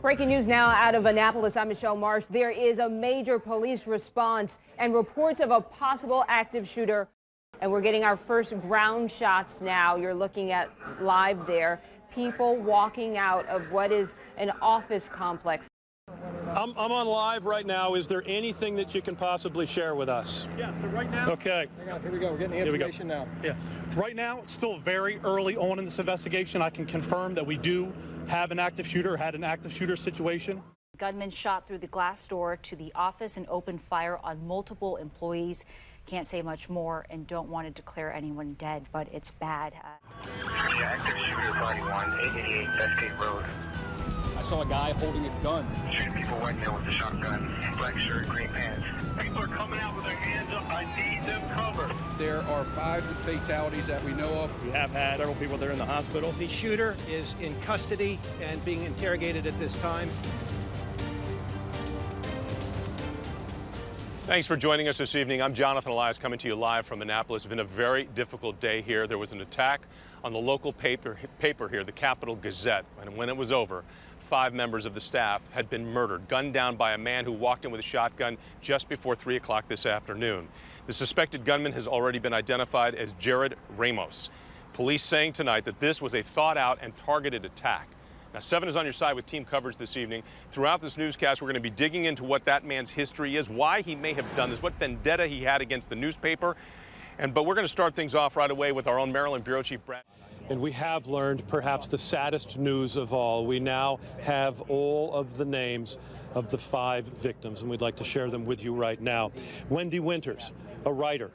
Breaking news now out of Annapolis. I'm Michelle Marsh. There is a major police response and reports of a possible active shooter. And we're getting our first ground shots now. You're looking at live there. People walking out of what is an office complex. I'm on live right now. Is there anything that you can possibly share with us? Yeah, so right now. Okay. Hang on, here we go. We're getting the information now. Yeah. Right now, it's still very early on in this investigation. I can confirm that we do have an active shooter, had an active shooter situation. Gunman shot through the glass door to the office and opened fire on multiple employees. Can't say much more and don't want to declare anyone dead, but it's bad. Active shooter, body 1, 888 Westgate Road. I saw a guy holding a gun. Shooting people right now with a shotgun, black shirt, green pants. People are coming out with their hands up. I need them covered. There are 5 fatalities that we know of. We have had several people there in the hospital. The shooter is in custody and being interrogated at this time. Thanks for joining us this evening. I'm Jonathan Elias coming to you live from Annapolis. It's been a very difficult day here. There was an attack on the local paper here, the Capital Gazette, and when it was over, 5 members of the staff had been murdered, gunned down by a man who walked in with a shotgun just before 3 o'clock this afternoon. The suspected gunman has already been identified as Jared Ramos. Police saying tonight that this was a thought-out and targeted attack. Now, 7 is on your side with team coverage this evening. Throughout this newscast, we're going to be digging into what that man's history is, why he may have done this, what vendetta he had against the newspaper. But we're going to start things off right away with our own Maryland Bureau Chief, Brad. And we have learned perhaps the saddest news of all. We now have all of the names of the 5 victims, and we'd like to share them with you right now. Wendy Winters, a writer,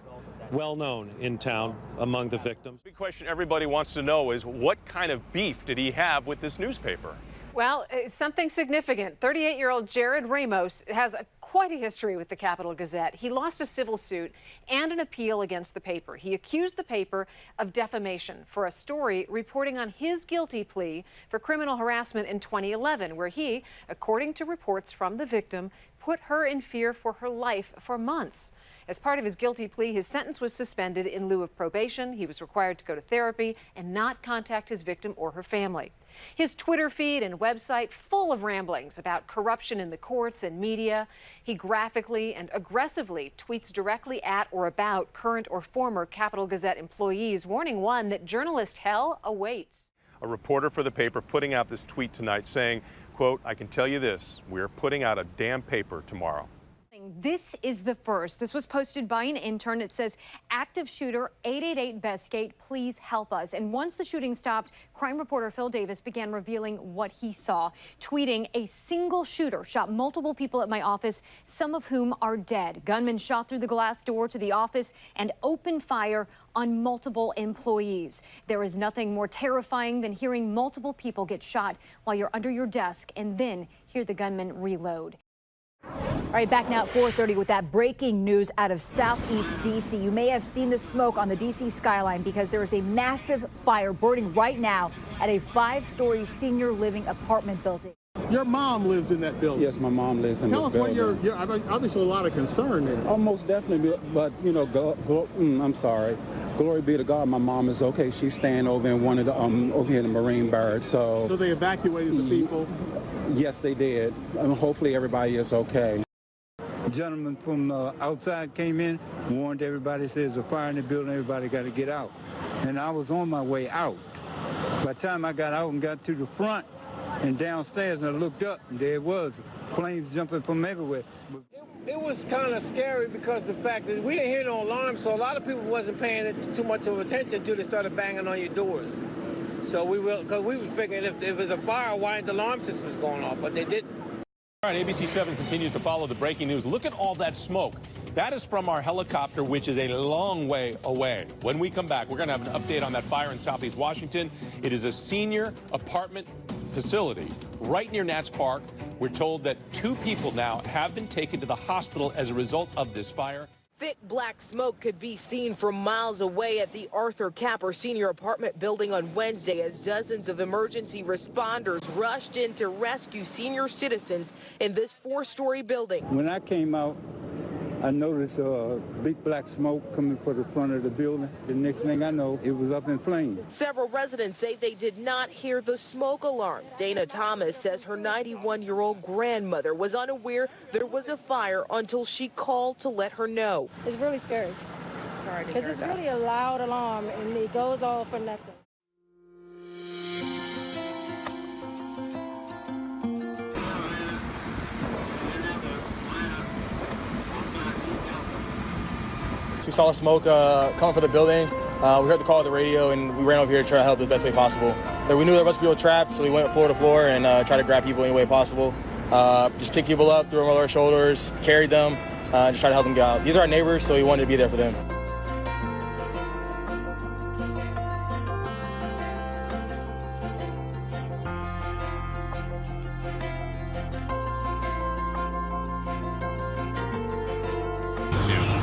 well known in town among the victims. The big question everybody wants to know is what kind of beef did he have with this newspaper? Well, it's something significant. 38-year-old Jared Ramos has quite a history with the Capital Gazette. He lost a civil suit and an appeal against the paper. He accused the paper of defamation for a story reporting on his guilty plea for criminal harassment in 2011, where he, according to reports from the victim, put her in fear for her life for months. As part of his guilty plea, his sentence was suspended in lieu of probation. He was required to go to therapy and not contact his victim or her family. His Twitter feed and website full of ramblings about corruption in the courts and media. He graphically and aggressively tweets directly at or about current or former Capital Gazette employees, warning one that journalist hell awaits. A reporter for the paper putting out this tweet tonight saying, quote, "I can tell you this, we're putting out a damn paper tomorrow." This is the first. This was posted by an intern. It says, active shooter 888 Bestgate, please help us. And once the shooting stopped, crime reporter Phil Davis began revealing what he saw, tweeting, a single shooter shot multiple people at my office, some of whom are dead. Gunman shot through the glass door to the office and opened fire on multiple employees. There is nothing more terrifying than hearing multiple people get shot while you're under your desk and then hear the gunman reload. All right, back now at 4:30 with that breaking news out of Southeast D.C. You may have seen the smoke on the D.C. skyline because there is a massive fire burning right now at a 5-story senior living apartment building. Your mom lives in that building. Yes, my mom lives in this building. Tell us what you're obviously a lot of concern there. Oh, most definitely, but you know, I'm sorry. Glory be to God, my mom is okay. She's staying over in one of the over here in the Marine barracks. So they evacuated the people. Yes, they did. Hopefully, everybody is okay. A gentleman from outside came in, warned everybody, says there's a fire in the building, everybody got to get out. And I was on my way out. By the time I got out and got to the front and downstairs, and I looked up, and there it was, flames jumping from everywhere. It was kind of scary because the fact that we didn't hear no alarm, so a lot of people wasn't paying too much of attention until they started banging on your doors. So we were figuring if there's a fire, why ain't the alarm systems going off? But they didn't. All right, ABC 7 continues to follow the breaking news. Look at all that smoke. That is from our helicopter, which is a long way away. When we come back, we're going to have an update on that fire in Southeast Washington. It is a senior apartment facility right near Nats Park. We're told that 2 people now have been taken to the hospital as a result of this fire. Thick black smoke could be seen from miles away at the Arthur Capper Senior Apartment building on Wednesday as dozens of emergency responders rushed in to rescue senior citizens in this 4-story building. When I came out, I noticed a big black smoke coming from the front of the building. The next thing I know, it was up in flames. Several residents say they did not hear the smoke alarms. Dana Thomas says her 91-year-old grandmother was unaware there was a fire until she called to let her know. It's really scary because it's really a loud alarm and it goes off for nothing. We saw the smoke coming from the building. We heard the call on the radio, and we ran over here to try to help the best way possible. But we knew there was people trapped, so we went floor to floor and tried to grab people any way possible. Just pick people up, threw them on our shoulders, carried them, just try to help them get out. These are our neighbors, so we wanted to be there for them.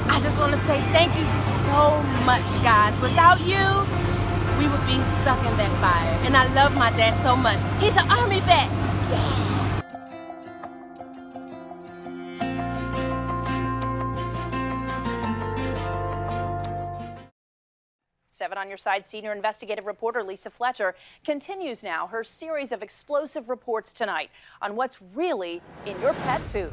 I just want to say thank you so much, guys. Without you, we would be stuck in that fire. And I love my dad so much. He's an Army vet. Yeah. 7 on your side, senior investigative reporter Lisa Fletcher continues now her series of explosive reports tonight on what's really in your pet food.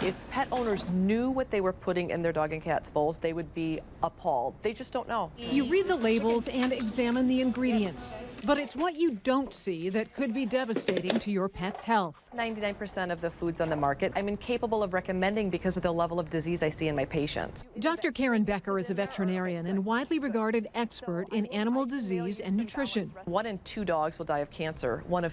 If pet owners knew what they were putting in their dog and cat's bowls, they would be appalled. They just don't know. You read the labels and examine the ingredients, but it's what you don't see that could be devastating to your pet's health. 99% of the foods on the market I'm incapable of recommending because of the level of disease I see in my patients. Dr. Karen Becker is a veterinarian and widely regarded expert in animal disease and nutrition. 1 in 2 dogs will die of cancer. 1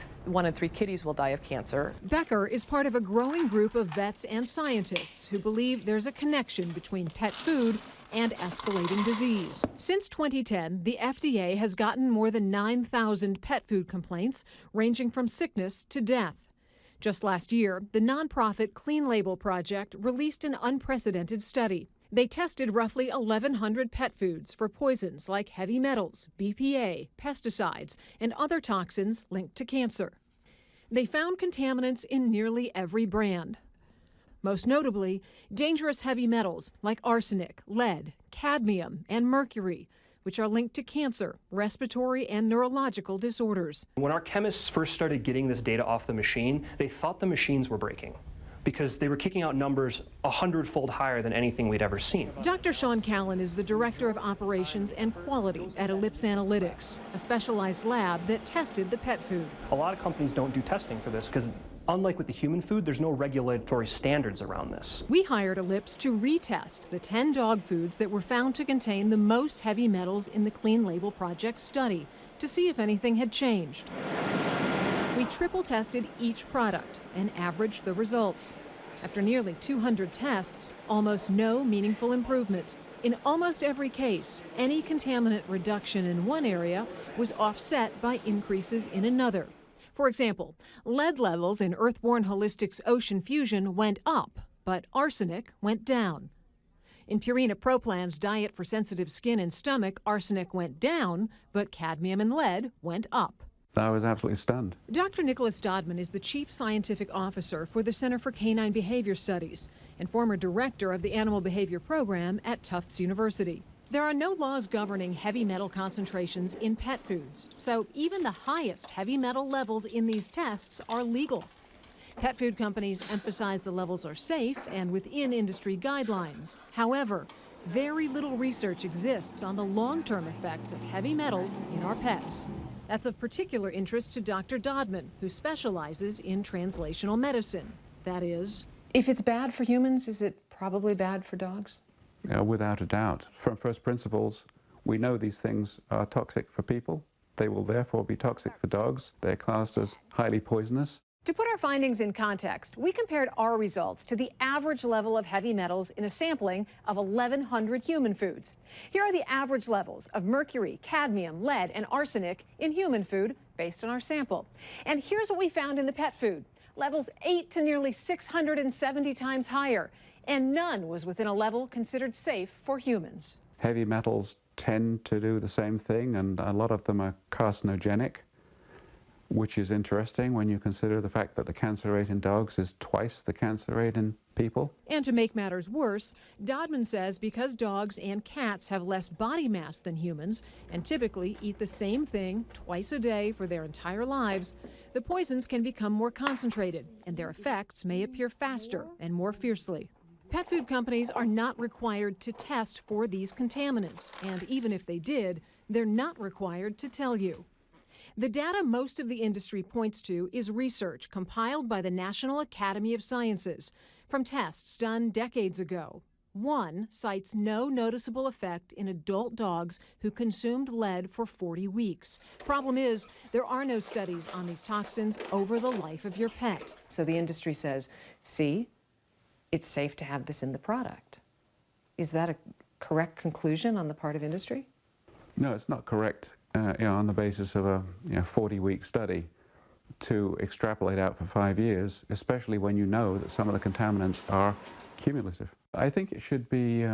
in 3 kitties will die of cancer. Becker is part of a growing group of vets and scientists who believe there's a connection between pet food and escalating disease. Since 2010, the FDA has gotten more than 9,000 pet food complaints, ranging from sickness to death. Just last year, the nonprofit Clean Label Project released an unprecedented study. They tested roughly 1,100 pet foods for poisons like heavy metals, BPA, pesticides, and other toxins linked to cancer. They found contaminants in nearly every brand. Most notably, dangerous heavy metals like arsenic, lead, cadmium, and mercury, which are linked to cancer, respiratory, and neurological disorders. When our chemists first started getting this data off the machine, they thought the machines were breaking because they were kicking out numbers 100-fold higher than anything we'd ever seen. Dr. Sean Callan is the Director of Operations and Quality at Ellipse Analytics, a specialized lab that tested the pet food. A lot of companies don't do testing for this because unlike with the human food, there's no regulatory standards around this. We hired Ellipse to retest the 10 dog foods that were found to contain the most heavy metals in the Clean Label Project study to see if anything had changed. We triple tested each product and averaged the results. After nearly 200 tests, almost no meaningful improvement. In almost every case, any contaminant reduction in one area was offset by increases in another. For example, lead levels in Earthborne Holistic's Ocean Fusion went up, but arsenic went down. In Purina Pro Plan's diet for sensitive skin and stomach, arsenic went down, but cadmium and lead went up. I was absolutely stunned. Dr. Nicholas Dodman is the Chief Scientific Officer for the Center for Canine Behavior Studies and former director of the Animal Behavior Program at Tufts University. There are no laws governing heavy metal concentrations in pet foods, so even the highest heavy metal levels in these tests are legal. Pet food companies emphasize the levels are safe and within industry guidelines. However, very little research exists on the long-term effects of heavy metals in our pets. That's of particular interest to Dr. Dodman, who specializes in translational medicine. That is, if it's bad for humans, is it probably bad for dogs? Without a doubt. From first principles, we know these things are toxic for people. They will therefore be toxic for dogs. They're classed as highly poisonous. To put our findings in context, we compared our results to the average level of heavy metals in a sampling of 1,100 human foods. Here are the average levels of mercury, cadmium, lead, and arsenic in human food based on our sample. And here's what we found in the pet food. Levels 8 to nearly 670 times higher, and none was within a level considered safe for humans. Heavy metals tend to do the same thing, and a lot of them are carcinogenic. which is interesting when you consider the fact that the cancer rate in dogs is twice the cancer rate in people. And to make matters worse, Dodman says because dogs and cats have less body mass than humans and typically eat the same thing twice a day for their entire lives, the poisons can become more concentrated and their effects may appear faster and more fiercely. Pet food companies are not required to test for these contaminants, and even if they did, they're not required to tell you. The data most of the industry points to is research compiled by the National Academy of Sciences from tests done decades ago. One cites no noticeable effect in adult dogs who consumed lead for 40 weeks. Problem is, there are no studies on these toxins over the life of your pet. So the industry says, see, it's safe to have this in the product. Is that a correct conclusion on the part of industry? No, it's not correct on the basis of a 40-week study to extrapolate out for 5 years, especially when you know that some of the contaminants are cumulative. I think it should be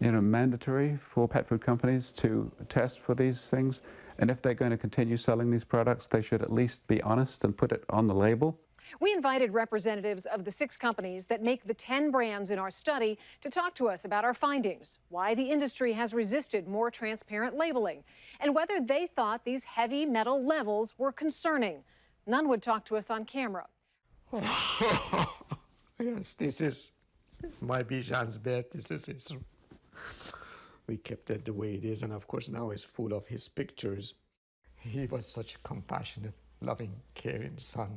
mandatory for pet food companies to test for these things, and if they're going to continue selling these products, they should at least be honest and put it on the label. We invited representatives of the 6 companies that make the 10 brands in our study to talk to us about our findings, why the industry has resisted more transparent labeling, and whether they thought these heavy metal levels were concerning. None would talk to us on camera. Yes, this is my Bijan's bed. This is his. We kept it the way it is, and of course now it's full of his pictures. He was such a compassionate, loving, caring son.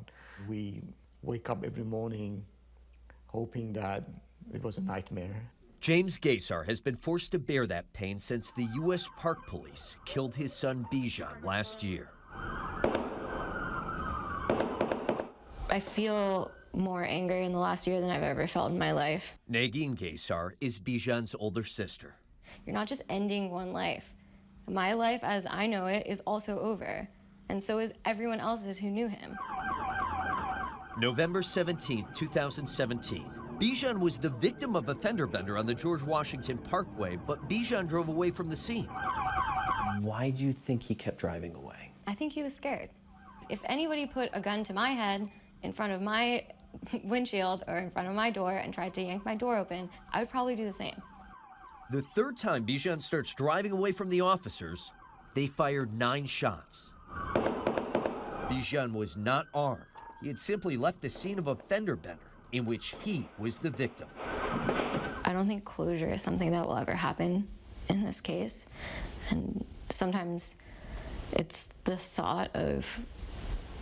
We wake up every morning hoping that it was a nightmare. James Gaysar has been forced to bear that pain since the U.S. Park Police killed his son Bijan last year. I feel more anger in the last year than I've ever felt in my life. Negin Gaysar is Bijan's older sister. You're not just ending one life. My life as I know it is also over, and so is everyone else's who knew him. November 17, 2017. Bijan was the victim of a fender bender on the George Washington Parkway, but Bijan drove away from the scene. Why do you think he kept driving away? I think he was scared. If anybody put a gun to my head in front of my windshield or in front of my door and tried to yank my door open, I would probably do the same. The third time Bijan starts driving away from the officers, they fired 9 shots. Bijan was not armed. He had simply left the scene of a fender bender in which he was the victim. I don't think closure is something that will ever happen in this case. And sometimes it's the thought of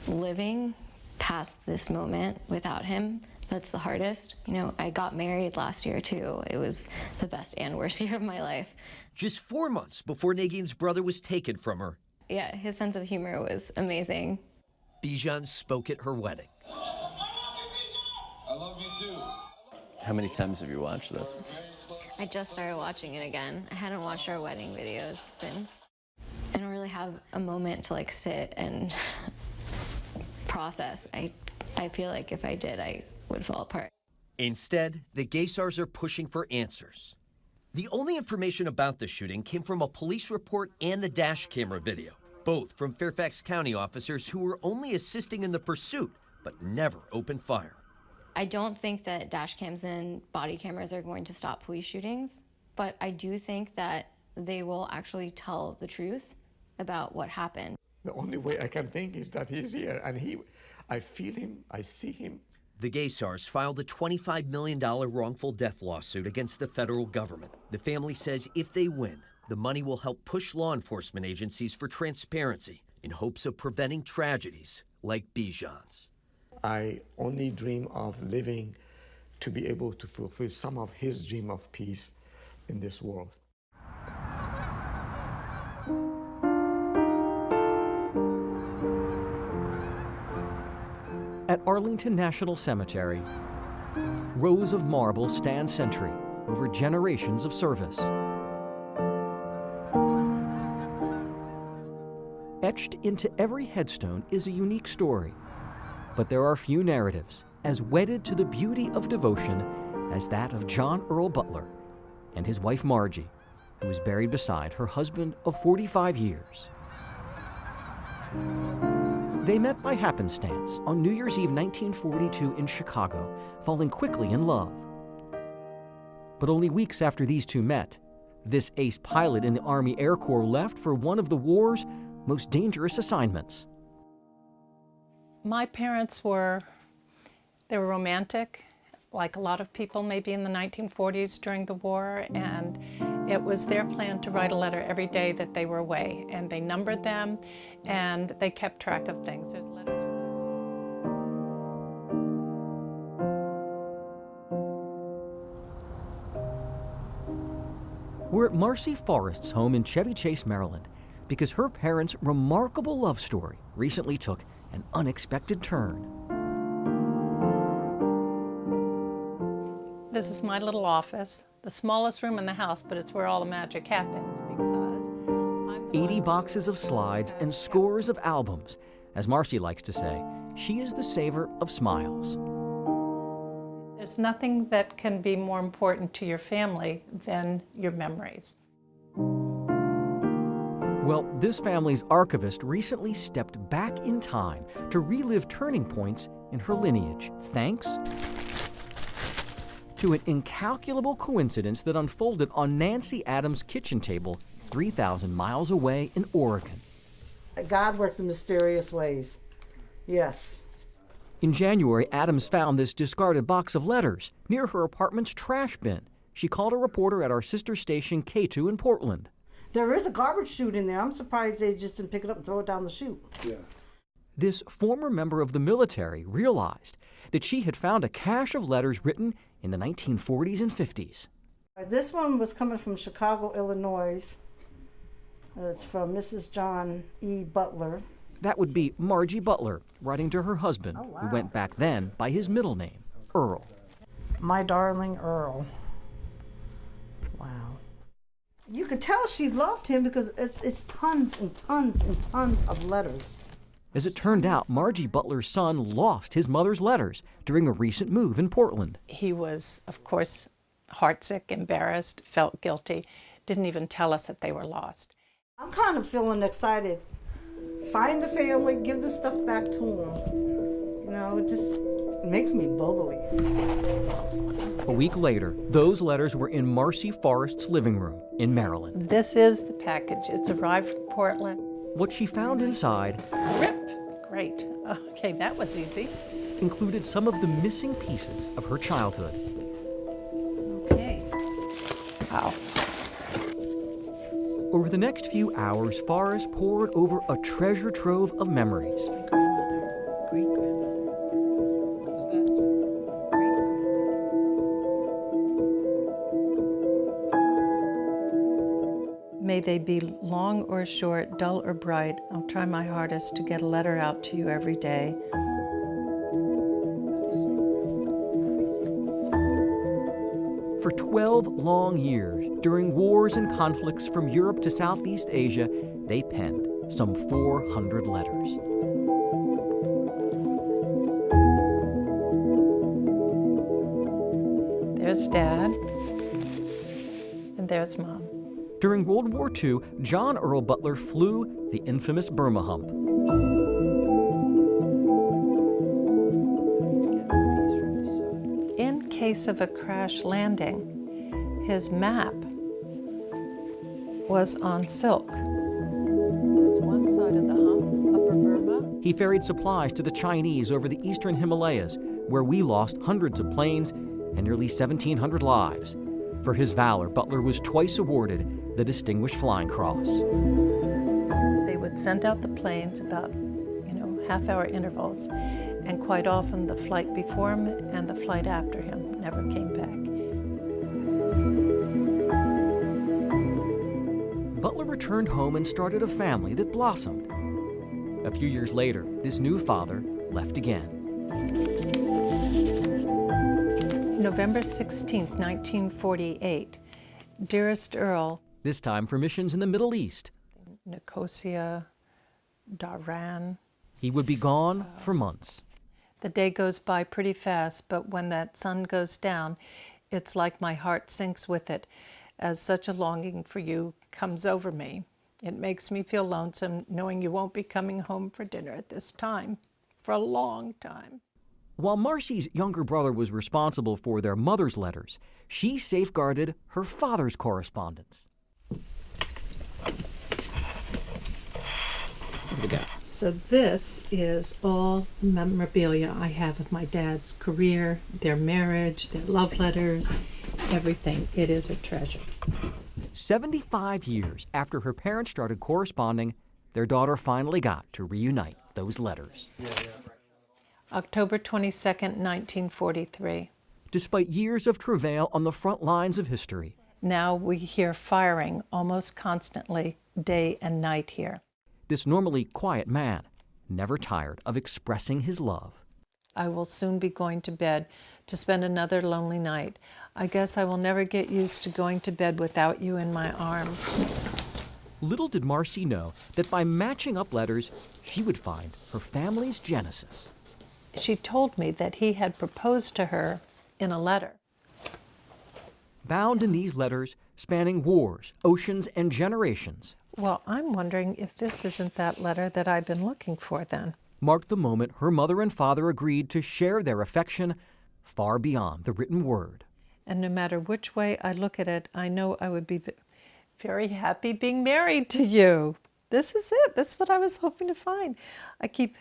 living past this moment without him that's the hardest. You know, I got married last year too. It was the best and worst year of my life. Just 4 months before Negin's brother was taken from her. Yeah, his sense of humor was amazing. Bijan spoke at her wedding. I love you too. How many times have you watched this? I just started watching it again. I hadn't watched our wedding videos since. I don't really have a moment to like sit and process. I feel like if I did, I would fall apart. Instead, the Gaysars are pushing for answers. The only information about the shooting came from a police report and the dash camera video, both from Fairfax County officers who were only assisting in the pursuit, but never opened fire. I don't think that dash cams and body cameras are going to stop police shootings, but I do think that they will actually tell the truth about what happened. The only way I can think is that he's here, and I feel him, I see him. The Gaysars filed a $25 million wrongful death lawsuit against the federal government. The family says if they win, the money will help push law enforcement agencies for transparency in hopes of preventing tragedies like Bijan's. I only dream of living to be able to fulfill some of his dream of peace in this world. At Arlington National Cemetery, rows of marble stand sentry over generations of service. Etched into every headstone is a unique story, but there are few narratives as wedded to the beauty of devotion as that of John Earl Butler and his wife Margie, who was buried beside her husband of 45 years. They met by happenstance on New Year's Eve 1942 in Chicago, falling quickly in love. But only weeks after these two met, this ace pilot in the Army Air Corps left for one of the war's most dangerous assignments. My parents were romantic, like a lot of people maybe in the 1940s during the war, and it was their plan to write a letter every day that they were away, and they numbered them and they kept track of things. There's letters. We're at Marcy Forrest's home in Chevy Chase, Maryland, because her parents' remarkable love story recently took an unexpected turn. This is my little office, the smallest room in the house, but it's where all the magic happens because 80 boxes of slides and scores of albums. As Marcy likes to say, she is the saver of smiles. there's nothing that can be more important to your family than your memories. Well, this family's archivist recently stepped back in time to relive turning points in her lineage, thanks to an incalculable coincidence that unfolded on Nancy Adams' kitchen table 3,000 miles away in Oregon. God works in mysterious ways. Yes. In January, Adams found this discarded box of letters near her apartment's trash bin. She called a reporter at our sister station K2 in Portland. There is a garbage chute in there. I'm surprised they just didn't pick it up and throw it down the chute. Yeah. This former member of the military realized that she had found a cache of letters written in the 1940s and 50s. This one was coming from Chicago, Illinois. It's from Mrs. John E. Butler. That would be Margie Butler, writing to her husband, who went back then by his middle name, Earl. My darling Earl. Wow. You could tell she loved him because it's tons and tons and tons of letters. As it turned out, Margie Butler's son lost his mother's letters during a recent move in Portland. He was, of course, heartsick, embarrassed, felt guilty, didn't even tell us that they were lost. I'm kind of feeling excited. Find the family, give the stuff back to them. You know, it just makes me bubbly. A week later, those letters were in Marcy Forrest's living room in Maryland. This is the package. It's arrived from Portland. What she found inside Great. Okay, that was easy. included some of the missing pieces of her childhood. Okay. Wow. Over the next few hours, Forrest pored over a treasure trove of memories. May they be long or short, dull or bright, I'll try my hardest to get a letter out to you every day. For 12 long years, during wars and conflicts from Europe to Southeast Asia, they penned some 400 letters. There's Dad, and there's Mom. During World War II, John Earl Butler flew the infamous Burma hump. In case of a crash landing, his map was on silk. There's one side of the hump, Upper Burma. He ferried supplies to the Chinese over the eastern Himalayas, where we lost hundreds of planes and nearly 1,700 lives. For his valor, Butler was twice awarded the Distinguished Flying Cross. They would send out the planes about, half-hour intervals, and quite often the flight before him and the flight after him never came back. Butler returned home and started a family that blossomed. A few years later, this new father left again. November 16, 1948. Dearest Earl. This time for missions in the Middle East. Nicosia, Dhahran. He would be gone for months. The day goes by pretty fast, but when that sun goes down, it's like my heart sinks with it, as such a longing for you comes over me. It makes me feel lonesome knowing you won't be coming home for dinner at this time for a long time. While Marcy's younger brother was responsible for their mother's letters, she safeguarded her father's correspondence. What do we got? So this is all memorabilia I have of my dad's career, their marriage, their love letters, everything. It is a treasure. 75 years after her parents started corresponding, their daughter finally got to reunite those letters. October 22nd, 1943. Despite years of travail on the front lines of history, now we hear firing almost constantly, day and night here. This normally quiet man, never tired of expressing his love. I will soon be going to bed to spend another lonely night. I guess I will never get used to going to bed without you in my arms. Little did Marcy know that by matching up letters, she would find her family's genesis. She told me that he had proposed to her in a letter. Bound in these letters, spanning wars, oceans, and generations. Well, I'm wondering if this isn't that letter that I've been looking for then. Marked the moment her mother and father agreed to share their affection far beyond the written word. And no matter which way I look at it, I know I would be very happy being married to you. This is it. This is what I was hoping to find. I keep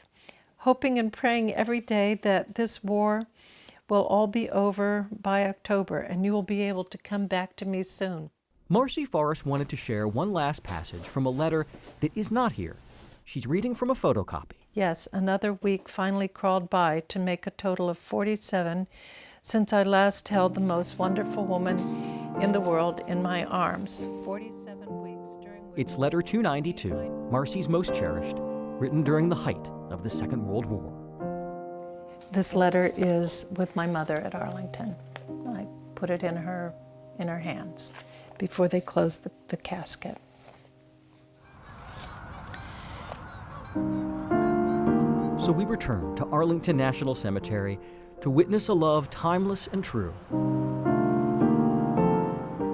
hoping and praying every day that this war will all be over by October and you will be able to come back to me soon. Marcy Forrest wanted to share one last passage from a letter that is not here. She's reading from a photocopy. Yes, another week finally crawled by to make a total of 47 since I last held the most wonderful woman in the world in my arms. 47 weeks during which... It's letter 292, Marcy's most cherished, written during the height of the Second World War. This letter is with my mother at Arlington. I put it in her hands before they closed the casket. So we return to Arlington National Cemetery to witness a love timeless and true.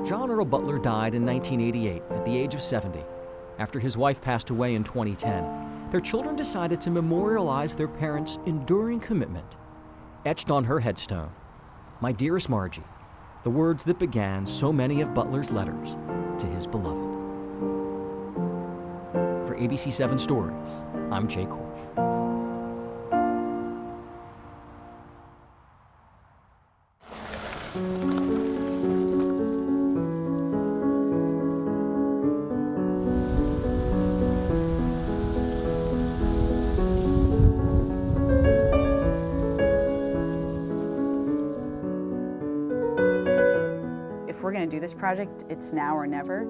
John Earl Butler died in 1988 at the age of 70. After his wife passed away in 2010, their children decided to memorialize their parents' enduring commitment. Etched on her headstone, "My dearest Margie," the words that began so many of Butler's letters to his beloved. For ABC 7 Stories, I'm Jay Korf. If we're going to do this project, it's now or never.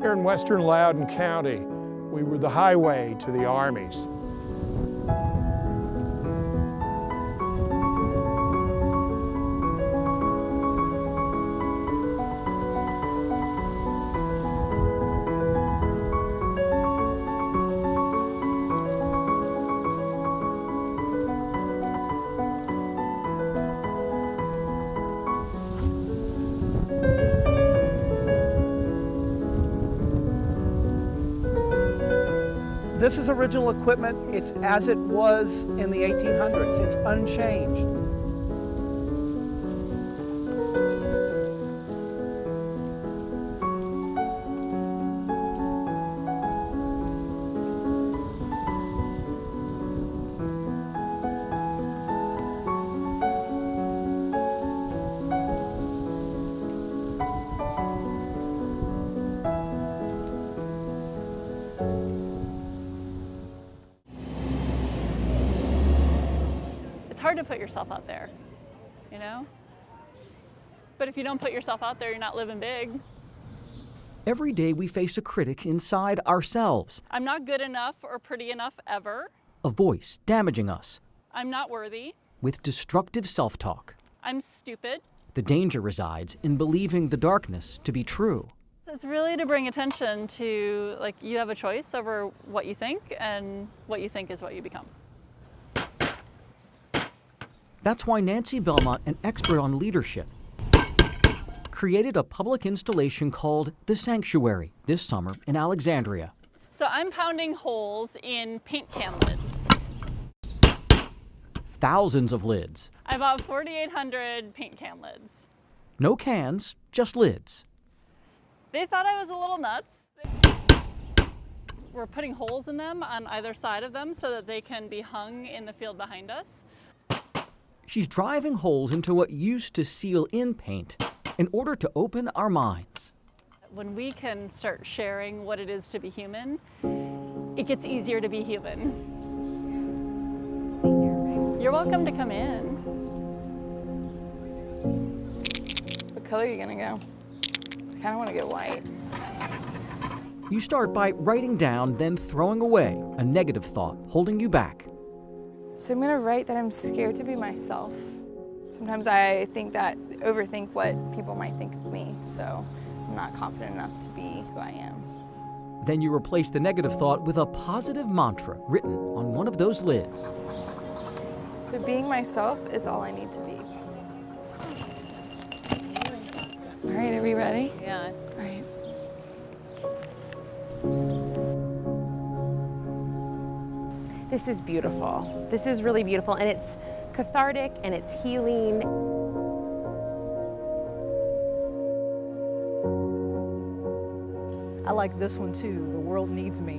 Here in western Loudoun County, we were the highway to the armies. This is original equipment. It's as it was in the 1800s. It's unchanged. It's hard to put yourself out there, you know? But if you don't put yourself out there, you're not living big. Every day we face a critic inside ourselves, I'm not good enough or pretty enough ever. a voice damaging us I'm not worthy. with destructive self-talk. I'm stupid. The danger resides in believing the darkness to be true. It's really to bring attention to, like, you have a choice over what you think, and what you think is what you become. That's why Nancy Belmont, an expert on leadership, created a public installation called The Sanctuary this summer in Alexandria. So I'm pounding holes in paint can lids. Thousands of lids. I bought 4,800 paint can lids. No cans, just lids. They thought I was a little nuts. We're putting holes in them on either side of them so that they can be hung in the field behind us. She's driving holes into what used to seal in paint in order to open our minds. When we can start sharing what it is to be human, it gets easier to be human. You're welcome to come in. What color are you gonna go? I kinda wanna get white. You start by writing down, then throwing away a negative thought holding you back. So I'm gonna write that I'm scared to be myself. Sometimes I overthink what people might think of me, so I'm not confident enough to be who I am. Then you replace the negative thought with a positive mantra written on one of those lids. So being myself is all I need to be. All right, are we ready? Yeah. All right. This is beautiful. This is really beautiful, and it's cathartic and it's healing. I like this one too, The World Needs Me.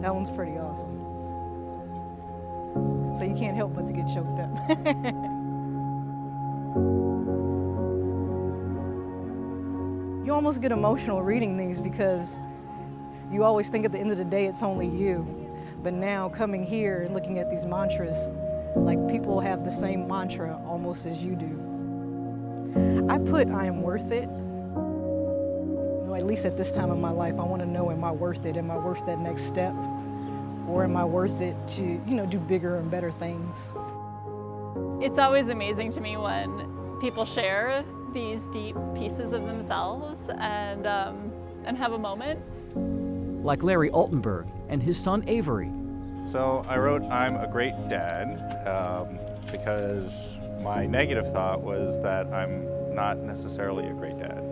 That one's pretty awesome. So you can't help but to get choked up. You almost get emotional reading these because you always think at the end of the day it's only you. But now coming here and looking at these mantras, like people have the same mantra almost as you do. I put I am worth it. You know, at least at this time of my life, I want to know, am I worth it? Am I worth that next step? Or am I worth it to, you know, do bigger and better things? It's always amazing to me when people share these deep pieces of themselves and have a moment. Like Larry Altenberg and his son Avery. So I wrote, I'm a great dad, because my negative thought was that I'm not necessarily a great dad.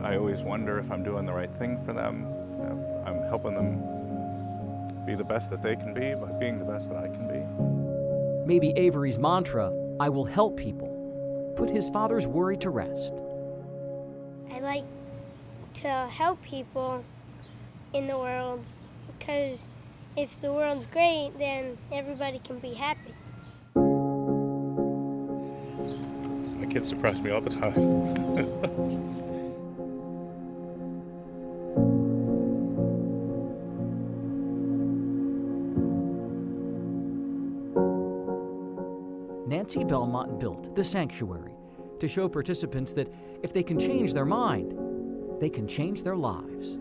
I always wonder if I'm doing the right thing for them, if I'm helping them be the best that they can be by being the best that I can be. Maybe Avery's mantra, I will help people, put his father's worry to rest. I like to help people in the world because if the world's great, then everybody can be happy. My kids surprise me all the time. Nancy Belmont built The Sanctuary to show participants that if they can change their mind, they can change their lives.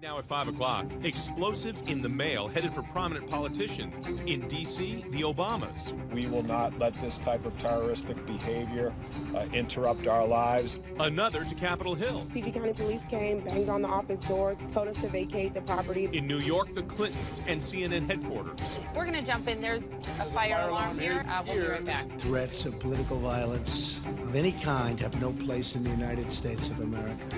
Now at 5 o'clock, explosives in the mail headed for prominent politicians. In D.C., the Obamas. We will not let this type of terroristic behavior interrupt our lives. Another to Capitol Hill. PG County Police came, banged on the office doors, told us to vacate the property. In New York, the Clintons and CNN headquarters. We're going to jump in. There's a fire alarm here. We'll be right back. Threats of political violence of any kind have no place in the United States of America.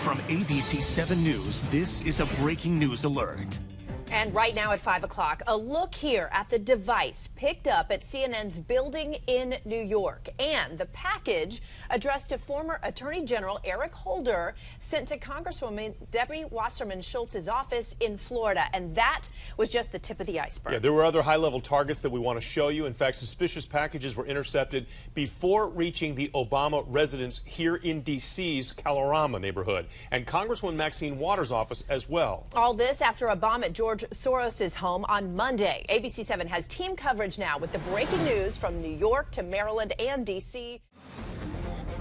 From ABC 7 News, this is a breaking news alert. And right now at 5 o'clock, a look here at the device picked up at CNN's building in New York and the package addressed to former Attorney General Eric Holder sent to Congresswoman Debbie Wasserman Schultz's office in Florida. And that was just the tip of the iceberg. Yeah, there were other high-level targets that we want to show you. In fact, suspicious packages were intercepted before reaching the Obama residence here in D.C.'s Kalorama neighborhood and Congresswoman Maxine Waters' office as well. All this after a bomb at George Soros' home on Monday. ABC 7 has team coverage now with the breaking news from New York to Maryland and D.C.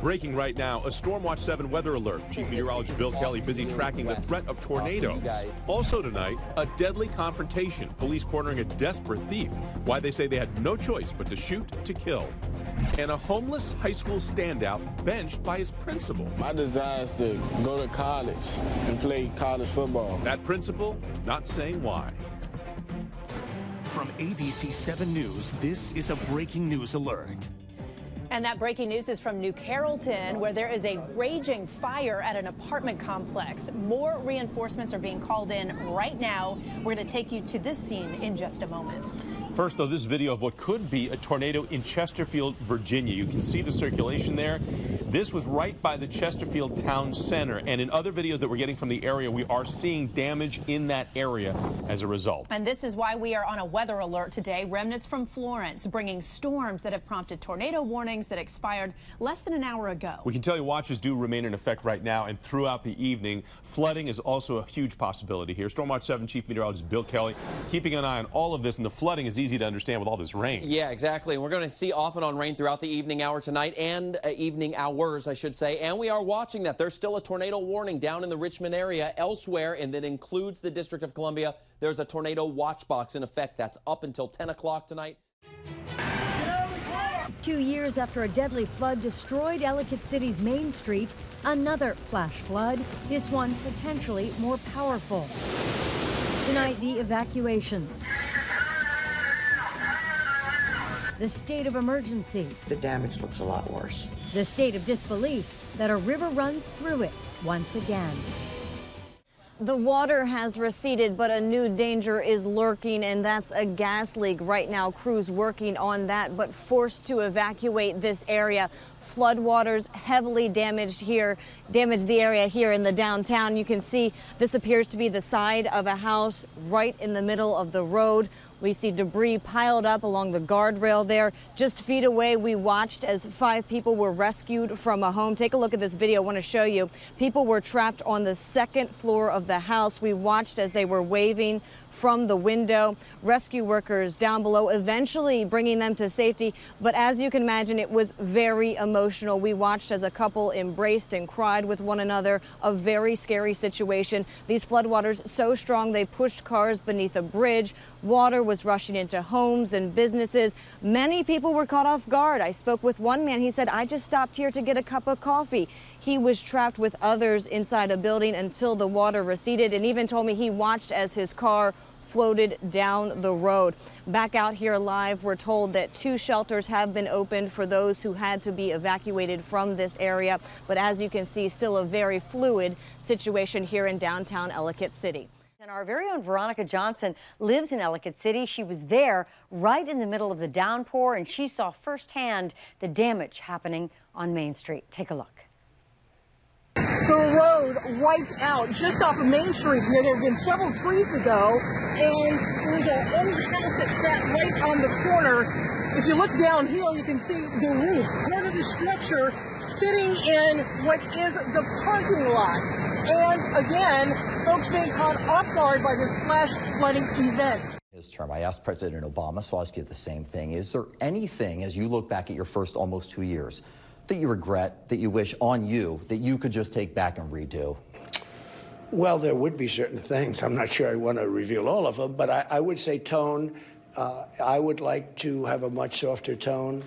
Breaking right now, a Storm Watch 7 weather alert. Chief Meteorologist Bill Kelly busy tracking the threat of tornadoes. Also tonight, a deadly confrontation. Police cornering a desperate thief. Why they say they had no choice but to shoot to kill. And a homeless high school standout benched by his principal. My desire is to go to college and play college football. That principal not saying why. From ABC 7 News, this is a breaking news alert. And that breaking news is from New Carrollton, where there is a raging fire at an apartment complex. More reinforcements are being called in right now. We're going to take you to this scene in just a moment. First, though, this video of what could be a tornado in Chesterfield, Virginia. You can see the circulation there. This was right by the Chesterfield Town Center. And in other videos that we're getting from the area, we are seeing damage in that area as a result. And this is why we are on a weather alert today. Remnants from Florence bringing storms that have prompted tornado warnings that expired less than an hour ago. We can tell you watches do remain in effect right now and throughout the evening. Flooding is also a huge possibility here. Stormwatch 7 Chief Meteorologist Bill Kelly keeping an eye on all of this, and the flooding is easy to understand with all this rain. Yeah, exactly. We're going to see off and on rain throughout the evening hour tonight, and evening hours, I should say, and we are watching that. There's still a tornado warning down in the Richmond area. Elsewhere, and that includes the District of Columbia, there's a tornado watch box in effect. That's up until 10 o'clock tonight. 2 years after a deadly flood destroyed Ellicott City's Main Street, another flash flood, this one potentially more powerful. Tonight, the evacuations. The state of emergency. The damage looks a lot worse. The state of disbelief that a river runs through it once again. The water has receded, but a new danger is lurking, and that's a gas leak. Right now, crews working on that, but forced to evacuate this area. Floodwaters heavily damaged the area here in the downtown. You can see this appears to be the side of a house right in the middle of the road. We see debris piled up along the guardrail there. Just feet away, we watched as 5 people were rescued from a home. Take a look at this video I want to show you. People were trapped on the 2nd floor of the house. We watched as they were waving from the window. Rescue workers down below eventually bringing them to safety. But as you can imagine, it was very emotional. We watched as a couple embraced and cried with one another. A very scary situation. These floodwaters so strong they pushed cars beneath a bridge. Water was rushing into homes and businesses. Many people were caught off guard. I spoke with one man. He said, "I just stopped here to get a cup of coffee." He was trapped with others inside a building until the water receded, and even told me he watched as his car floated down the road. Back out here live, we're told that 2 shelters have been opened for those who had to be evacuated from this area. But as you can see, still a very fluid situation here in downtown Ellicott City. And our very own Veronica Johnson lives in Ellicott City. She was there right in the middle of the downpour, and she saw firsthand the damage happening on Main Street. Take a look. The road wiped out just off of Main Street here. There have been several trees ago, and there's an old house that sat right on the corner. If you look downhill, you can see the roof, part of the structure, sitting in what is the parking lot. And again, folks being caught off guard by this flash flooding event. His term, I asked President Obama, so I'll ask you the same thing. Is there anything, as you look back at your first almost 2 years, that you regret, that you wish on you, that you could just take back and redo? Well, there would be certain things. I'm not sure I want to reveal all of them, but I would say tone. I would like to have a much softer tone.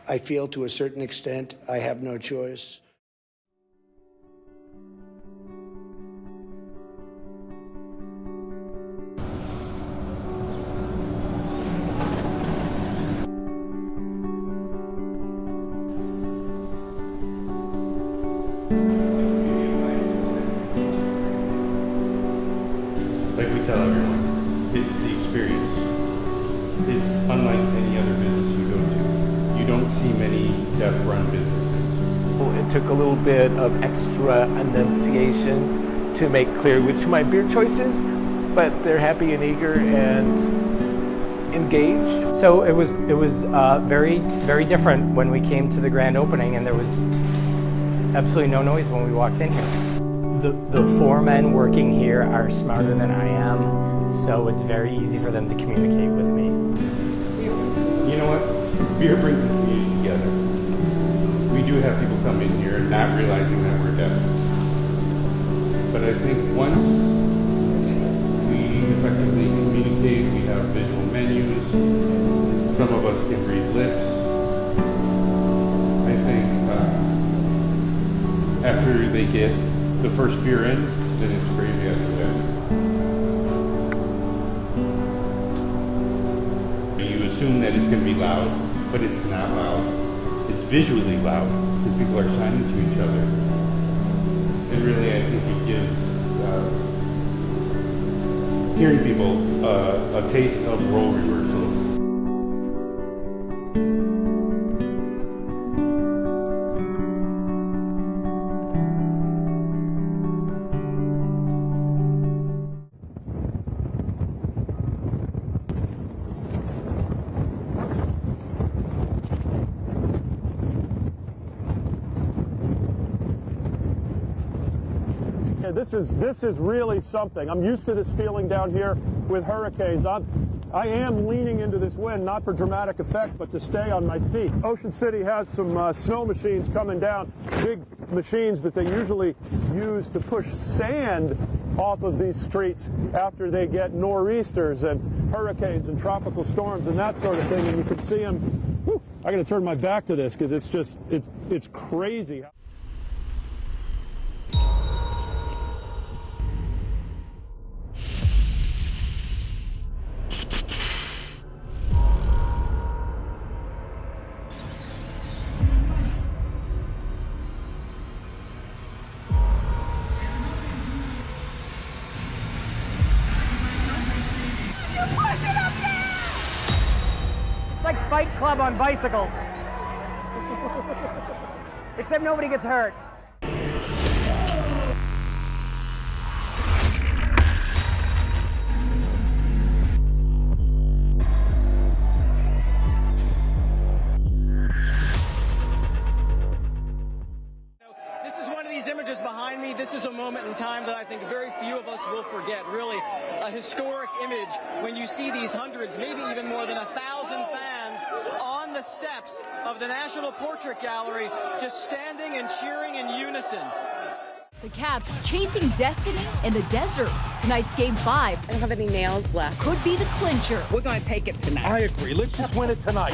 I feel to a certain extent I have no choice. Like we tell everyone, it's the experience. It's unlike any other business you go to. You don't see many deaf-run businesses. It took a little bit of extra enunciation to make clear which my beer choice is, but they're happy and eager and engaged. So it was very, very different when we came to the grand opening, and there was absolutely no noise when we walked in here. The 4 men working here are smarter than I am, so it's very easy for them to communicate with me. You know what? Beer brings the community together. We do have people come in here not realizing that we're deaf. But I think once we effectively communicate, we have visual menus, some of us can read lips. I think after they get the first beer in, then it's crazy after that. You assume that it's going to be loud, but it's not loud. It's visually loud because people are signing to each other. And really, I think it gives hearing people a taste of role reversal. This is really something. I'm used to this feeling down here with hurricanes. I am leaning into this wind, not for dramatic effect, but to stay on my feet. Ocean City has some snow machines coming down, big machines that they usually use to push sand off of these streets after they get nor'easters and hurricanes and tropical storms and that sort of thing. And you can see them. Whew, I got to turn my back to this because it's crazy. It's like Fight Club on bicycles. Except nobody gets hurt. This is one of these images behind me. This is a moment in time that I think very few of us will forget. Really, a historic image when you see these hundreds, maybe even more than 1,000 fans on the steps of the National Portrait Gallery, just standing and cheering in unison. The Caps chasing destiny in the desert. Tonight's Game 5. I don't have any nails left. Could be the clincher. We're going to take it tonight. I agree. Let's just win it tonight.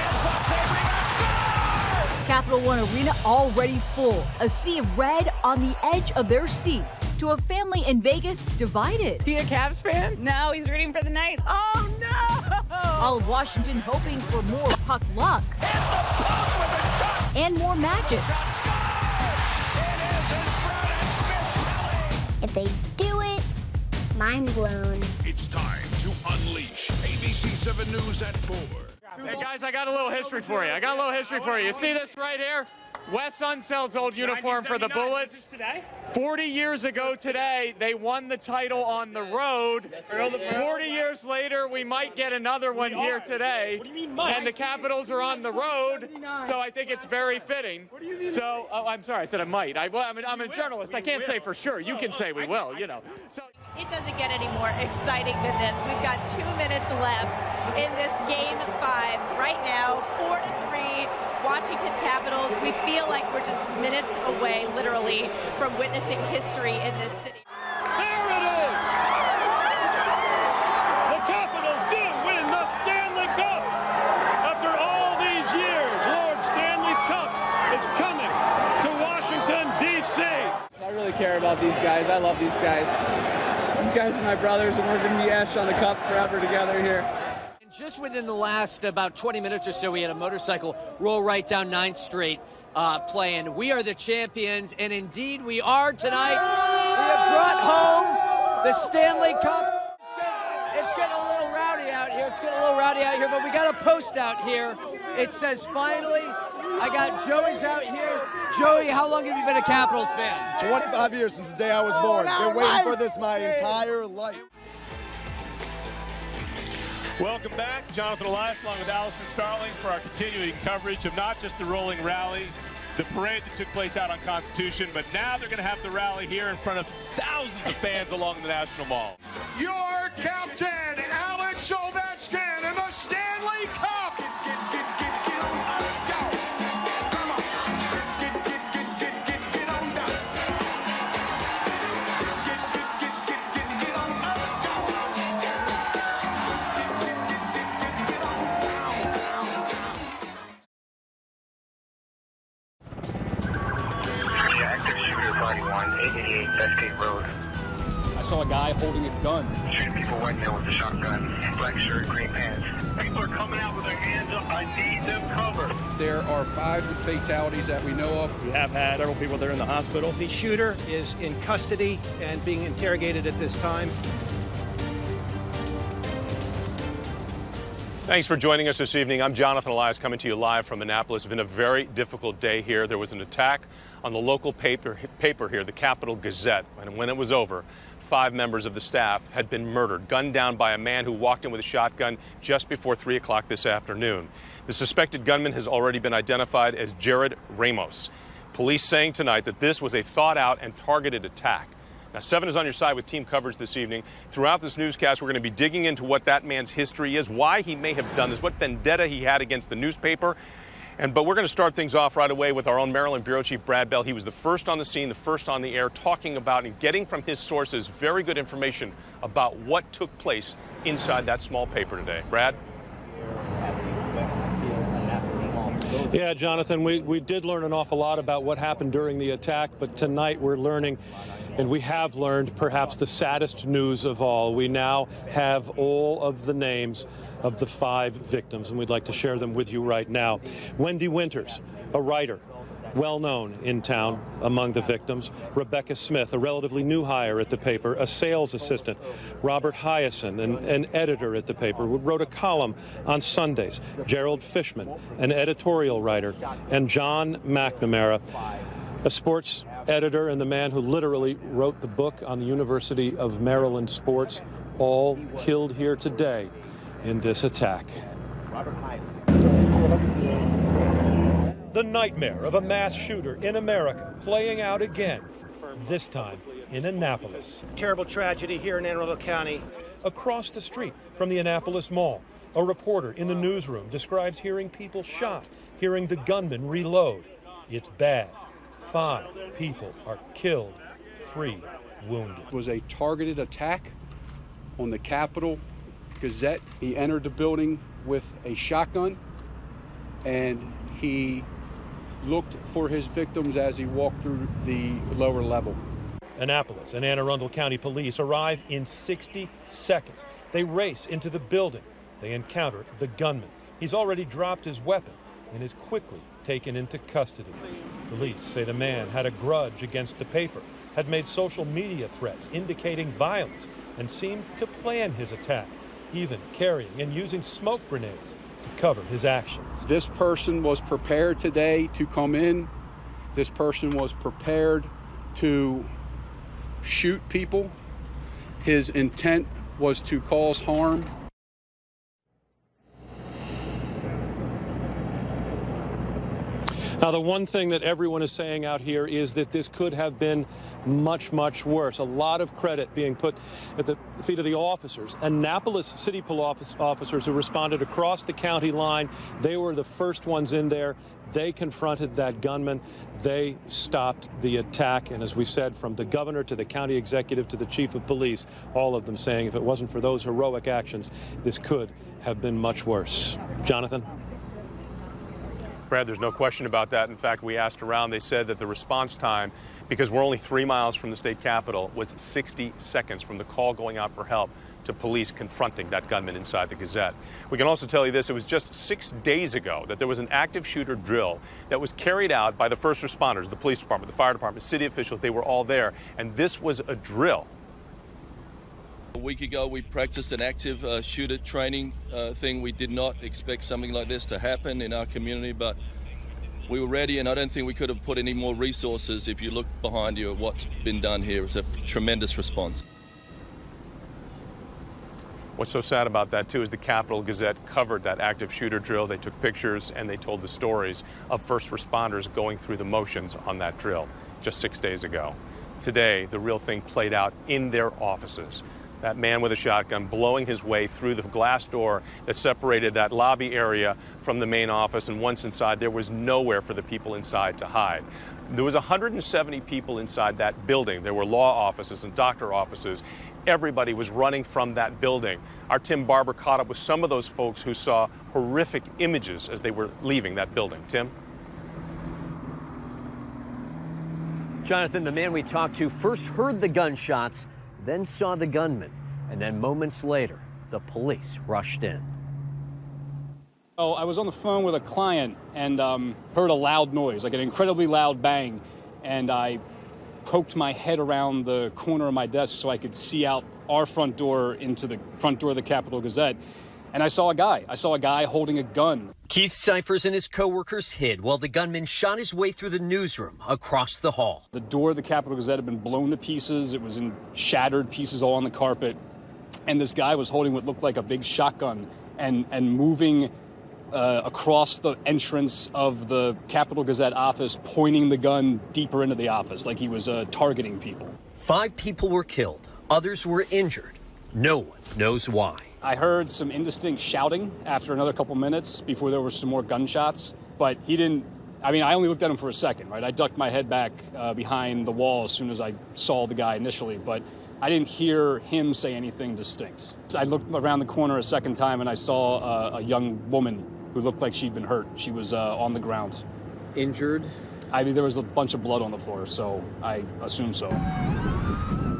Capital One Arena already full. A sea of red on the edge of their seats. To a family in Vegas divided. He a Cavs fan? No, he's rooting for the Knights. Oh no! All of Washington hoping for more puck luck. And more magic. If they do it, mind blown. It's time to unleash ABC 7 News at 4. Hey guys, I got a little history for you. You see this right here? Wes Unseld's old uniform for the Bullets. 40 years ago today, they won the title on the road. 40 years later, we might get another one here today. And the Capitals are on the road, so I think it's very fitting. So, I'm sorry, I said I might. I'm a journalist. I can't say for sure. You can say we will, you know. So. It doesn't get any more exciting than this. We've got 2 minutes left in this Game 5. Right now, 4-3, Washington Capitals. We feel like we're just minutes away, literally, from witnessing history in this city. There it is! The Capitals do win the Stanley Cup! After all these years, Lord Stanley's Cup is coming to Washington, D.C. I really care about these guys. I love these guys. These guys are my brothers, and we're going to be ash on the cup forever together here. Just within the last about 20 minutes or so, we had a motorcycle roll right down 9th Street playing "We Are the Champions," and indeed we are tonight. We have brought home the Stanley Cup. It's getting a little rowdy out here. But we got a post out here. It says, finally. I got Joey's out here. Joey, how long have you been a Capitals fan? 25 years since the day I was born. Been waiting for this my entire life. Welcome back. Jonathan Elias along with Allison Starling for our continuing coverage of not just the rolling rally, the parade that took place out on Constitution, but now they're going to have the rally here in front of thousands of fans along the National Mall. Your captain, Alex Ovechkin, in the Stanley Cup! on 888 Bestgate Road. I saw a guy holding a gun. Shooting people white now with a shotgun, black shirt, green pants. People are coming out with their hands up. I need them covered. There are 5 fatalities that we know of. We have had several people there in the hospital. The shooter is in custody and being interrogated at this time. Thanks for joining us this evening. I'm Jonathan Elias coming to you live from Annapolis. It's been a very difficult day here. There was an attack on the local paper here, the Capital Gazette, and when it was over, 5 members of the staff had been murdered, gunned down by a man who walked in with a shotgun just before 3 o'clock this afternoon. The suspected gunman has already been identified as Jared Ramos. Police saying tonight that this was a thought-out and targeted attack. Now, 7 is on your side with team coverage this evening. Throughout this newscast, we're going to be digging into what that man's history is, why he may have done this, what vendetta he had against the newspaper. But we're going to start things off right away with our own Maryland Bureau Chief Brad Bell. He was the first on the scene, the first on the air, talking about and getting from his sources very good information about what took place inside that small paper today. Brad? Yeah, Jonathan, we did learn an awful lot about what happened during the attack, but tonight we're learning, and we have learned perhaps the saddest news of all. We now have all of the names of the 5 victims, and we'd like to share them with you right now. Wendy Winters, a writer, well known in town among the victims. Rebecca Smith, a relatively new hire at the paper, a sales assistant. Robert Hyacin, an editor at the paper, who wrote a column on Sundays. Gerald Fishman, an editorial writer. And John McNamara, a sports editor and the man who literally wrote the book on the University of Maryland sports, all killed here today in this attack. The nightmare of a mass shooter in America playing out again, this time in Annapolis. Terrible tragedy here in Anne Arundel County. Across the street from the Annapolis Mall, a reporter in the newsroom describes hearing people shot, hearing the gunman reload. It's bad. 5 people are killed, 3 wounded. It was a targeted attack on the Capital Gazette. He entered the building with a shotgun, and he looked for his victims as he walked through the lower level. Annapolis and Anne Arundel County police arrive in 60 seconds. They race into the building. They encounter the gunman. He's already dropped his weapon and is quickly taken into custody. Police say the man had a grudge against the paper, had made social media threats indicating violence, and seemed to plan his attack, even carrying and using smoke grenades to cover his actions. This person was prepared today to come in. This person was prepared to shoot people. His intent was to cause harm. Now, the one thing that everyone is saying out here is that this could have been much, much worse. A lot of credit being put at the feet of the officers. Annapolis City Police officers who responded across the county line. They were the first ones in there. They confronted that gunman. They stopped the attack. And as we said, from the governor to the county executive to the chief of police, all of them saying if it wasn't for those heroic actions, this could have been much worse. Jonathan? Brad, there's no question about that. In fact, we asked around. They said that the response time, because we're only 3 miles from the state capitol, was 60 seconds from the call going out for help to police confronting that gunman inside the Gazette. We can also tell you this. It was just 6 days ago that there was an active shooter drill that was carried out by the first responders, the police department, the fire department, city officials. They were all there. And this was a drill. A week ago, we practiced an active shooter training thing. We did not expect something like this to happen in our community, but we were ready, and I don't think we could have put any more resources. If you look behind you at what's been done here, it's a tremendous response. What's so sad about that, too, is the Capital Gazette covered that active shooter drill. They took pictures and they told the stories of first responders going through the motions on that drill just 6 days ago. Today, the real thing played out in their offices. That man with a shotgun blowing his way through the glass door that separated that lobby area from the main office, and once inside, there was nowhere for the people inside to hide. There was 170 people inside that building. There were law offices and doctor offices. Everybody was running from that building. Our Tim Barber caught up with some of those folks who saw horrific images as they were leaving that building. Tim? Jonathan, the man we talked to, first heard the gunshots, then saw the gunman, and then moments later, the police rushed in. Oh, I was on the phone with a client and heard a loud noise, like an incredibly loud bang, and I poked my head around the corner of my desk so I could see out our front door into the front door of the Capitol Gazette, and I saw a guy. I saw a guy holding a gun. Keith Cyphers and his coworkers hid while the gunman shot his way through the newsroom across the hall. The door of the Capitol Gazette had been blown to pieces. It was in shattered pieces all on the carpet, and this guy was holding what looked like a big shotgun and moving across the entrance of the Capitol Gazette office, pointing the gun deeper into the office, like he was targeting people. 5 people were killed. Others were injured. No one knows why. I heard some indistinct shouting after another couple minutes before there were some more gunshots, but he didn't. I mean, I only looked at him for a second, right? I ducked my head back behind the wall as soon as I saw the guy initially, but I didn't hear him say anything distinct. I looked around the corner a second time and I saw a young woman who looked like she'd been hurt. She was on the ground. Injured? I mean, there was a bunch of blood on the floor, so I assume so.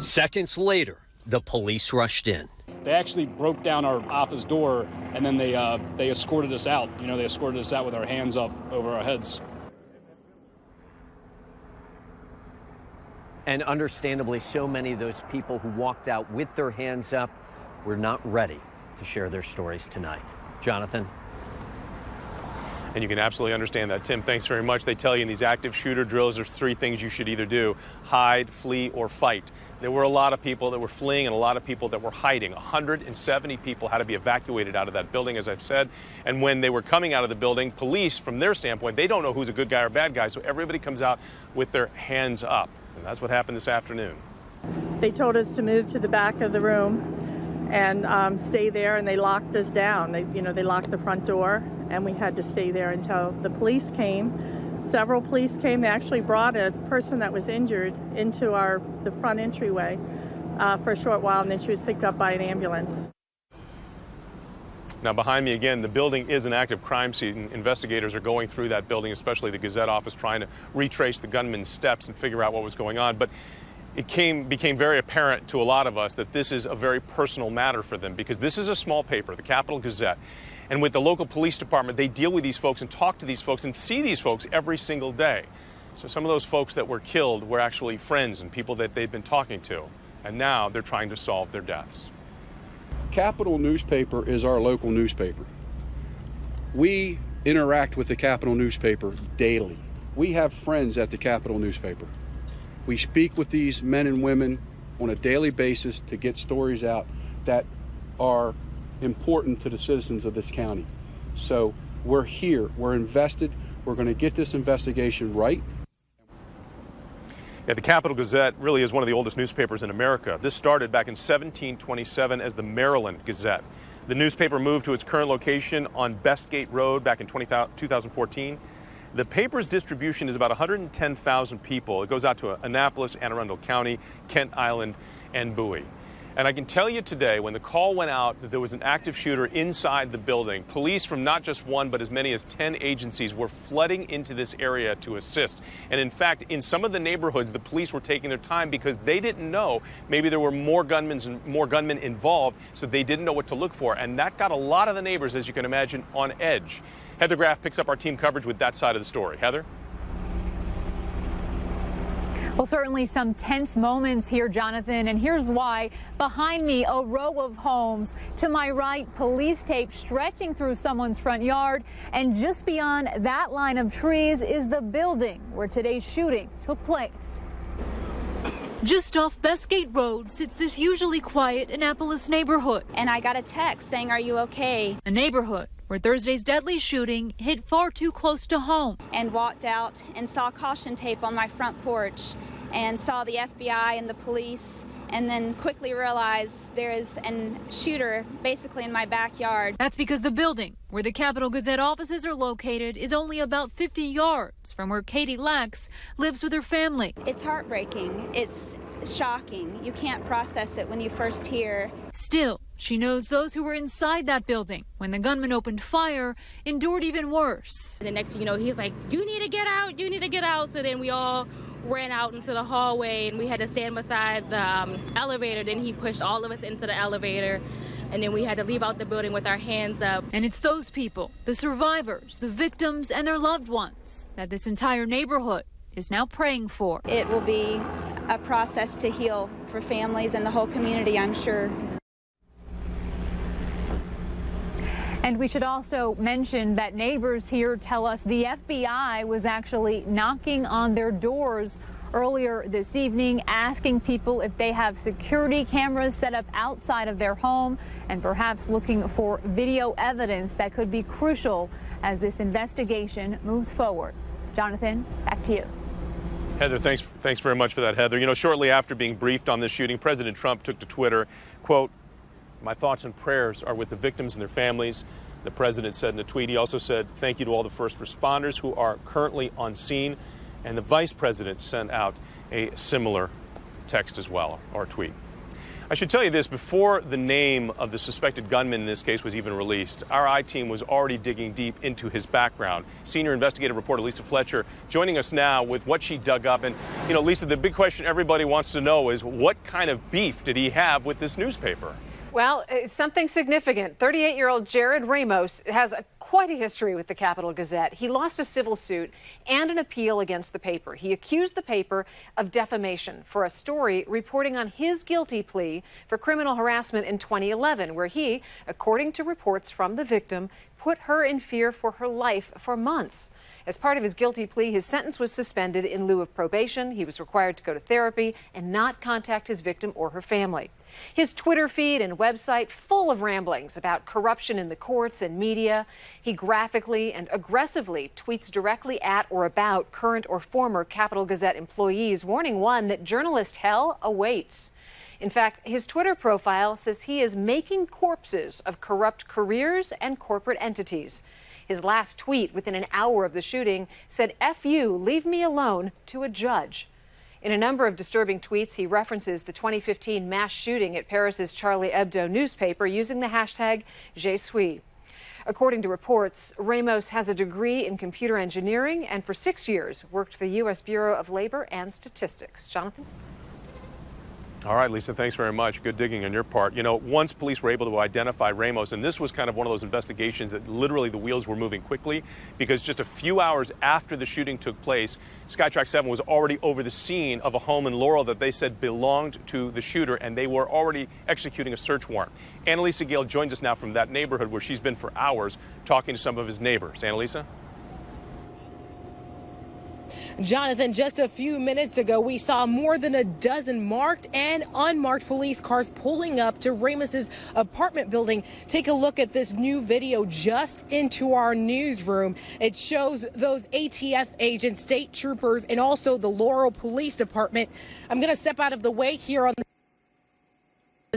Seconds later, the police rushed in. They actually broke down our office door, and then they escorted us out. You know, they escorted us out with our hands up over our heads. And understandably, so many of those people who walked out with their hands up were not ready to share their stories tonight. Jonathan? And you can absolutely understand that. Tim, thanks very much. They tell you in these active shooter drills, there's 3 things you should either do: hide, flee, or fight. There were a lot of people that were fleeing and a lot of people that were hiding. 170 people had to be evacuated out of that building, as I've said. And when they were coming out of the building, police, from their standpoint, they don't know who's a good guy or bad guy, so everybody comes out with their hands up. And that's what happened this afternoon. They told us to move to the back of the room and stay there, and they locked us down. They locked the front door, and we had to stay there until the police came. Several police came. They actually brought a person that was injured into the front entryway for a short while, and then she was picked up by an ambulance. Now, behind me again, the building is an active crime scene. Investigators are going through that building, especially the Gazette office, trying to retrace the gunman's steps and figure out what was going on. But it became very apparent to a lot of us that this is a very personal matter for them, because this is a small paper, the Capitol Gazette. And with the local police department, they deal with these folks and talk to these folks and see these folks every single day. So some of those folks that were killed were actually friends and people that they'd been talking to. And now they're trying to solve their deaths. Capitol newspaper is our local newspaper. We interact with the Capitol newspaper daily. We have friends at the Capitol newspaper. We speak with these men and women on a daily basis to get stories out that are important to the citizens of this county. So we're here, we're invested, we're going to get this investigation right. Yeah, the Capitol Gazette really is one of the oldest newspapers in America. This started back in 1727 as the Maryland Gazette. The newspaper moved to its current location on Bestgate Road back in 2014. The paper's distribution is about 110,000 people. It goes out to Annapolis, Anne Arundel County, Kent Island, and Bowie. And I can tell you today, when the call went out that there was an active shooter inside the building, police from not just one, but as many as 10 agencies were flooding into this area to assist. And in fact, in some of the neighborhoods, the police were taking their time because they didn't know maybe there were more gunmen involved, so they didn't know what to look for. And that got a lot of the neighbors, as you can imagine, on edge. Heather Graff picks up our team coverage with that side of the story. Heather? Well, certainly some tense moments here, Jonathan, and here's why. Behind me, a row of homes. To my right, police tape stretching through someone's front yard. And just beyond that line of trees is the building where today's shooting took place. Just off Bestgate Road sits this usually quiet Annapolis neighborhood. And I got a text saying, "Are you okay?" A neighborhood where Thursday's deadly shooting hit far too close to home. And walked out and saw caution tape on my front porch and saw the FBI and the police, and then quickly realized there is a shooter basically in my backyard. That's because the building where the Capitol Gazette offices are located is only about 50 yards from where Katie Lax lives with her family. It's heartbreaking. It's shocking. You can't process it when you first hear. Still, she knows those who were inside that building when the gunman opened fire endured even worse. The next thing you know, he's like, "You need to get out, you need to get out." So then we all ran out into the hallway, and we had to stand beside the elevator. Then he pushed all of us into the elevator, and then we had to leave out the building with our hands up. And it's those people, the survivors, the victims, and their loved ones, that this entire neighborhood is now praying for. It will be a process to heal for families and the whole community, I'm sure. And we should also mention that neighbors here tell us the FBI was actually knocking on their doors earlier this evening, asking people if they have security cameras set up outside of their home and perhaps looking for video evidence that could be crucial as this investigation moves forward. Jonathan, back to you. Heather, thanks very much for that, Heather. You know, shortly after being briefed on this shooting, President Trump took to Twitter, quote, "My thoughts and prayers are with the victims and their families." The president said in a tweet. He also said, "Thank you to all the first responders who are currently on scene." And the vice president sent out a similar text as well, or tweet. I should tell you this, before the name of the suspected gunman in this case was even released, our I-team was already digging deep into his background. Senior investigative reporter Lisa Fletcher joining us now with what she dug up. And, you know, Lisa, the big question everybody wants to know is what kind of beef did he have with this newspaper? Well, it's something significant. 38-year-old Jared Ramos has quite a history with the Capital Gazette. He lost a civil suit and an appeal against the paper. He accused the paper of defamation for a story reporting on his guilty plea for criminal harassment in 2011, where he, according to reports from the victim, put her in fear for her life for months. As part of his guilty plea, his sentence was suspended in lieu of probation. He was required to go to therapy and not contact his victim or her family. His Twitter feed and website full of ramblings about corruption in the courts and media. He graphically and aggressively tweets directly at or about current or former Capital Gazette employees, warning one that journalist hell awaits. In fact, his Twitter profile says he is making corpses of corrupt careers and corporate entities. His last tweet within an hour of the shooting said, "F you, leave me alone," to a judge. In a number of disturbing tweets, he references the 2015 mass shooting at Paris's Charlie Hebdo newspaper using the hashtag Je suis. According to reports, Ramos has a degree in computer engineering and for 6 years worked for the U.S. Bureau of Labor and Statistics. Jonathan? All right, Lisa, thanks very much. Good digging on your part. You know, once police were able to identify Ramos, and this was kind of one of those investigations that literally the wheels were moving quickly, because just a few hours after the shooting took place, Skytrack 7 was already over the scene of a home in Laurel that they said belonged to the shooter, and they were already executing a search warrant. Annalisa Gale joins us now from that neighborhood where she's been for hours talking to some of his neighbors. Annalisa? Jonathan, just a few minutes ago, we saw more than a dozen marked and unmarked police cars pulling up to Ramos's apartment building. Take a look at this new video just into our newsroom. It shows those ATF agents, state troopers, and also the Laurel Police Department. I'm going to step out of the way here on the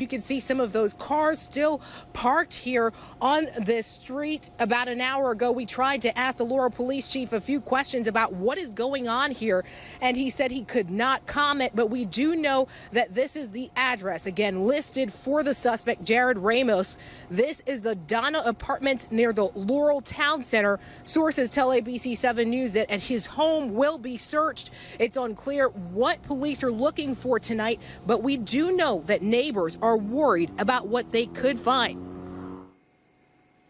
You can see some of those cars still parked here on this street. About an hour ago, we tried to ask the Laurel Police Chief a few questions about what is going on here, and he said he could not comment, but we do know that this is the address, again, listed for the suspect, Jared Ramos. This is the Donna Apartments near the Laurel Town Center. Sources tell ABC 7 News that his home will be searched. It's unclear what police are looking for tonight, but we do know that neighbors are worried about what they could find.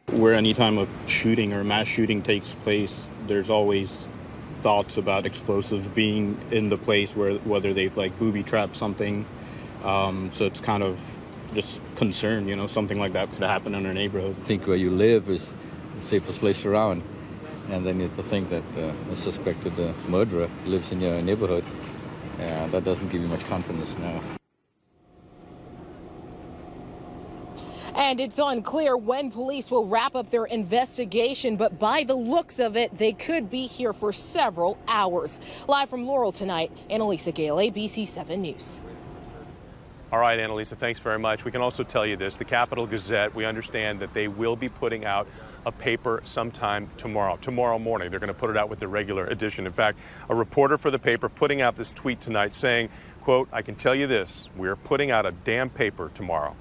Where any time a shooting or mass shooting takes place, there's always thoughts about explosives being in the place, whether they've like booby trapped something. So it's kind of just concern, you know, something like that could happen in our neighborhood. I think where you live is the safest place around. And then you have to think that a suspected murderer lives in your neighborhood. That doesn't give you much confidence now. And it's unclear when police will wrap up their investigation, but by the looks of it, they could be here for several hours. Live from Laurel tonight, Annalisa Gale, ABC 7 News. All right, Annalisa, thanks very much. We can also tell you this, the Capital Gazette, we understand that they will be putting out a paper sometime tomorrow morning. They're going to put it out with the regular edition. In fact, a reporter for the paper putting out this tweet tonight saying, quote, "I can tell you this, we're putting out a damn paper tomorrow."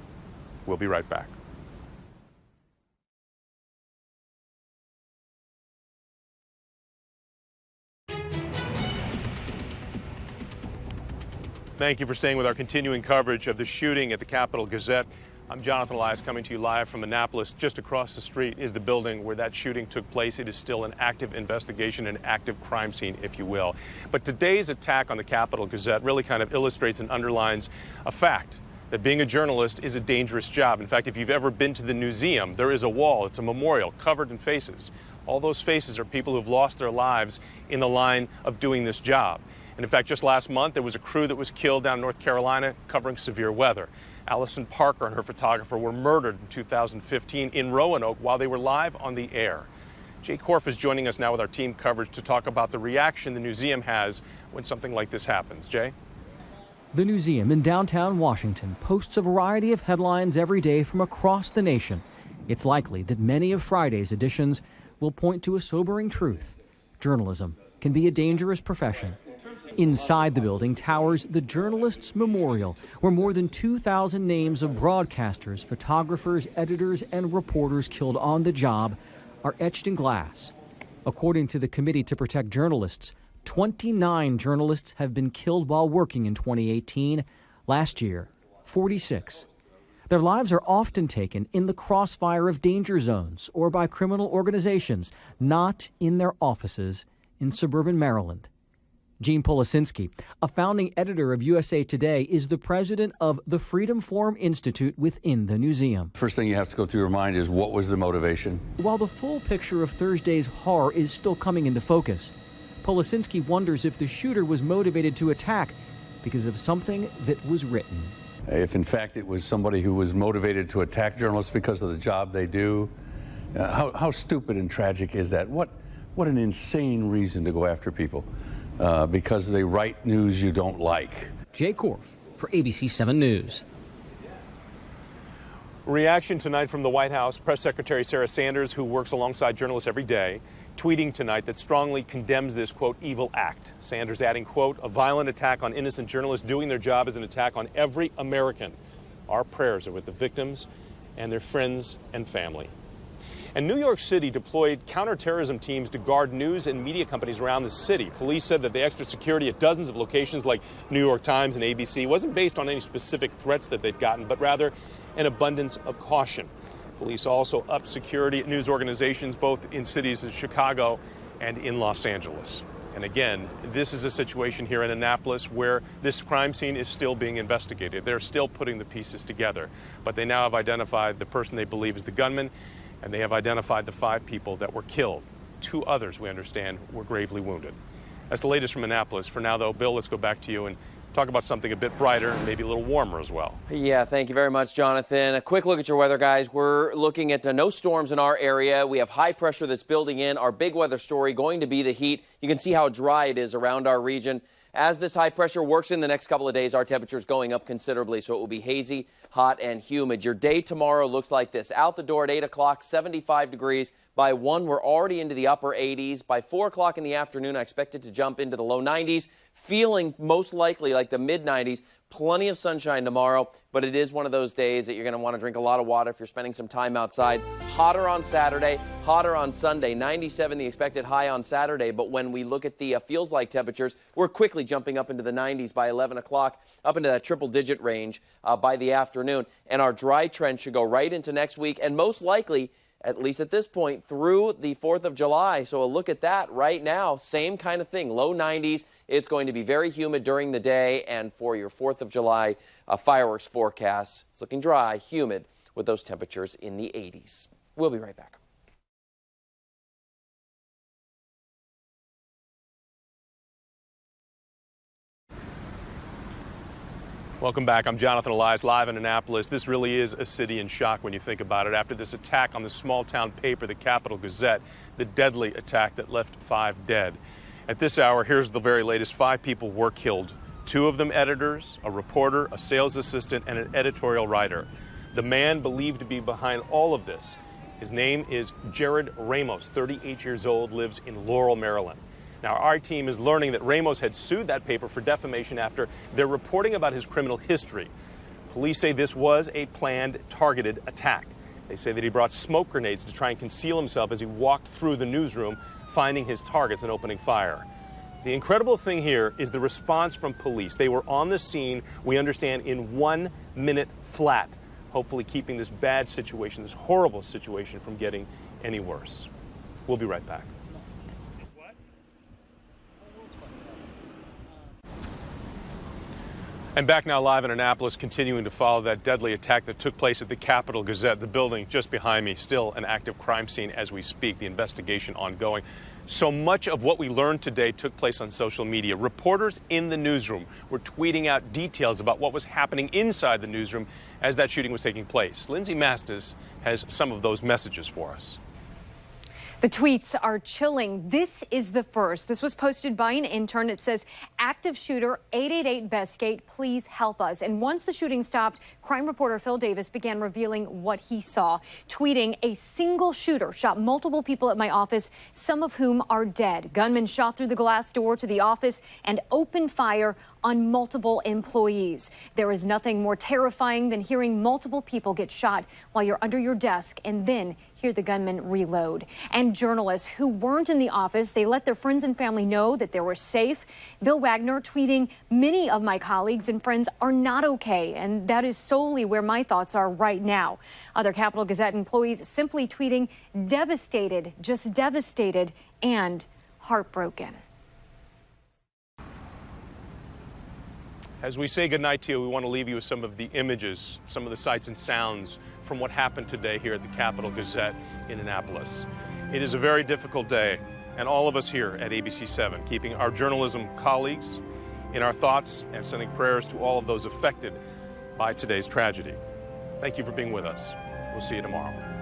We'll be right back. Thank you for staying with our continuing coverage of the shooting at the Capitol Gazette. I'm Jonathan Elias, coming to you live from Annapolis. Just across the street is the building where that shooting took place. It is still an active investigation, an active crime scene, if you will. But today's attack on the Capitol Gazette really kind of illustrates and underlines a fact, that being a journalist is a dangerous job. In fact, if you've ever been to the museum, there is a wall, it's a memorial covered in faces. All those faces are people who've lost their lives in the line of doing this job. And in fact, just last month, there was a crew that was killed down in North Carolina covering severe weather. Allison Parker and her photographer were murdered in 2015 in Roanoke while they were live on the air. Jay Korf is joining us now with our team coverage to talk about the reaction the museum has when something like this happens. Jay? The museum in downtown Washington posts a variety of headlines every day from across the nation. It's likely that many of Friday's editions will point to a sobering truth. Journalism can be a dangerous profession. Inside the building towers the Journalists' Memorial, where more than 2,000 names of broadcasters, photographers, editors, and reporters killed on the job are etched in glass. According to the Committee to Protect Journalists, 29 journalists have been killed while working in 2018. Last year, 46. Their lives are often taken in the crossfire of danger zones or by criminal organizations, not in their offices in suburban Maryland. Gene Policinski, a founding editor of USA Today, is the president of the Freedom Forum Institute within the museum. First thing you have to go through your mind is, what was the motivation? While the full picture of Thursday's horror is still coming into focus, Policinski wonders if the shooter was motivated to attack because of something that was written. If in fact it was somebody who was motivated to attack journalists because of the job they do, how stupid and tragic is that? What an insane reason to go after people. Because they write news you don't like. Jay Korf for ABC 7 News. Reaction tonight from the White House. Press Secretary Sarah Sanders, who works alongside journalists every day, tweeting tonight that strongly condemns this, quote, evil act. Sanders adding, quote, a violent attack on innocent journalists doing their job is an attack on every American. Our prayers are with the victims and their friends and family. And New York City deployed counterterrorism teams to guard news and media companies around the city. Police said that the extra security at dozens of locations like New York Times and ABC wasn't based on any specific threats that they'd gotten, but rather an abundance of caution. Police also upped security at news organizations both in cities of Chicago and in Los Angeles. And again, this is a situation here in Annapolis where this crime scene is still being investigated. They're still putting the pieces together, but they now have identified the person they believe is the gunman, and they have identified the 5 people that were killed. 2 others, we understand, were gravely wounded. That's the latest from Annapolis. For now, though, Bill, let's go back to you and talk about something a bit brighter and maybe a little warmer as well. Yeah, thank you very much, Jonathan. A quick look at your weather, guys. We're looking at no storms in our area. We have high pressure that's building in. Our big weather story going to be the heat. You can see how dry it is around our region. As this high pressure works in the next couple of days, our temperatures going up considerably, so it will be hazy, hot, and humid. Your day tomorrow looks like this. Out the door at 8 o'clock, 75 degrees. By 1, we're already into the upper 80s. By 4 o'clock in the afternoon, I expect it to jump into the low 90s, feeling most likely like the mid-90s. Plenty of sunshine tomorrow, but it is one of those days that you're going to want to drink a lot of water if you're spending some time outside. Hotter on Saturday, hotter on Sunday. 97 the expected high on Saturday, but when we look at the feels-like temperatures, we're quickly jumping up into the 90s by 11 o'clock, up into that triple-digit range by the afternoon. And our dry trend should go right into next week, and most likely, at least at this point, through the 4th of July. So a look at that right now, same kind of thing, low 90s. It's going to be very humid during the day, and for your 4th of July fireworks forecast, it's looking dry, humid, with those temperatures in the 80s. We'll be right back. Welcome back. I'm Jonathan Elias, live in Annapolis. This really is a city in shock when you think about it. After this attack on the small-town paper, the Capitol Gazette, the deadly attack that left 5 dead. At this hour, here's the very latest. 5 people were killed. 2 of them editors, a reporter, a sales assistant, and an editorial writer. The man believed to be behind all of this, his name is Jared Ramos, 38 years old, lives in Laurel, Maryland. Now, our team is learning that Ramos had sued that paper for defamation after their reporting about his criminal history. Police say this was a planned, targeted attack. They say that he brought smoke grenades to try and conceal himself as he walked through the newsroom, finding his targets and opening fire. The incredible thing here is the response from police. They were on the scene, we understand, in 1 minute flat, hopefully keeping this bad situation, this horrible situation, from getting any worse. We'll be right back. And back now live in Annapolis, continuing to follow that deadly attack that took place at the Capitol Gazette, the building just behind me, still an active crime scene as we speak, the investigation ongoing. So much of what we learned today took place on social media. Reporters in the newsroom were tweeting out details about what was happening inside the newsroom as that shooting was taking place. Lindsay Mastis has some of those messages for us. The tweets are chilling. This is the first. This was posted by an intern. It says, active shooter 888 Bestgate, please help us. And once the shooting stopped, crime reporter Phil Davis began revealing what he saw, tweeting, a single shooter shot multiple people at my office, some of whom are dead. Gunman shot through the glass door to the office and opened fire on multiple employees. There is nothing more terrifying than hearing multiple people get shot while you're under your desk and then hear the gunman reload. And journalists who weren't in the office, they let their friends and family know that they were safe. Bill Wagner tweeting, many of my colleagues and friends are not okay, and that is solely where my thoughts are right now. Other Capitol Gazette employees simply tweeting, devastated, just devastated, and heartbroken. As we say goodnight to you, we want to leave you with some of the images, some of the sights and sounds from what happened today here at the Capitol Gazette in Annapolis. It is a very difficult day, and all of us here at ABC7 keeping our journalism colleagues in our thoughts and sending prayers to all of those affected by today's tragedy. Thank you for being with us. We'll see you tomorrow.